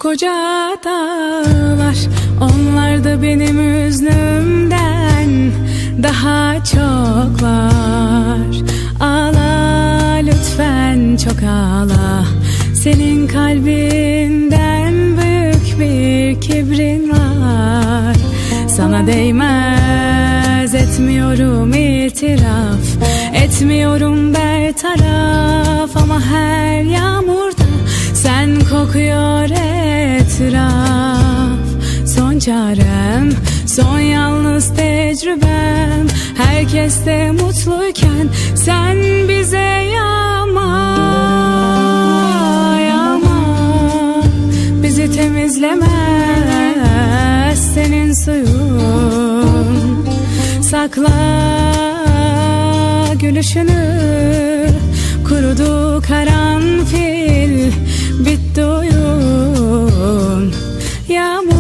koca dağlar, onlar da benim üzlümden daha çok var. Ağla lütfen, çok ağla. Senin kalbinden büyük bir kibrin var. Sana değmez, etmiyorum itiraf, etmiyorum bertaraf, ama her yağmurda sen kokuyor etraf. Son çarem, son yalnız tecrübem, herkes de mutluyken sen bize yağma, yağma. Bizi temizlemez senin suyun. Sakla gülüşünü, kurudu karanfil, bitti oyun. Yağmur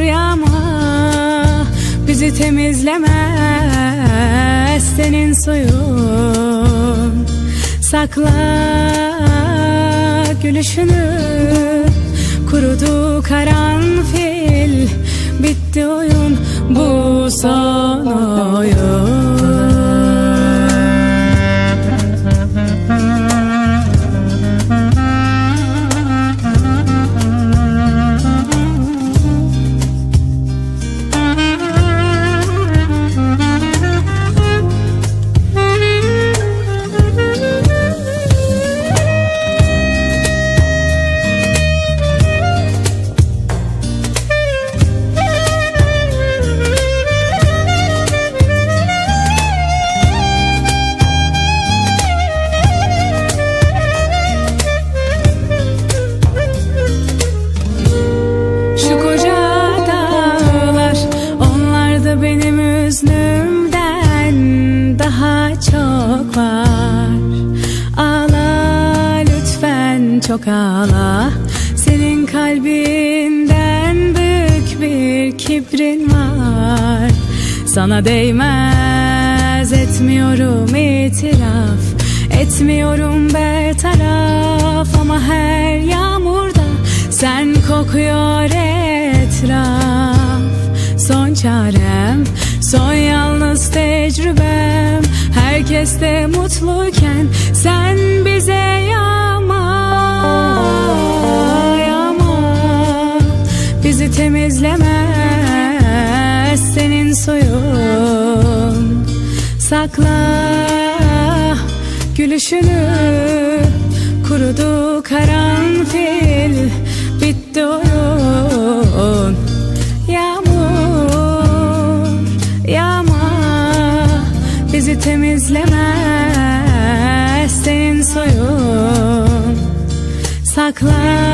yağma, bizi temizlemez senin suyun. Sakla gülüşünü, kurudu karanfil, bitti oyun. Bu son oyun. Benim üzlümden daha çok var. Ağla lütfen, çok ağla. Senin kalbinden büyük bir kibrin var. Sana değmez, etmiyorum itiraf, etmiyorum bertaraf, ama her yağmurda sen kokuyor etraf. Son çarem, son yalnız tecrübem, herkes de mutluyken sen bize yağma, yağma. Bizi temizlemez senin suyun. Sakla gülüşünü, kurudu karanfil, bitti oyun. Bizi temizlemez senin soyun. Sakla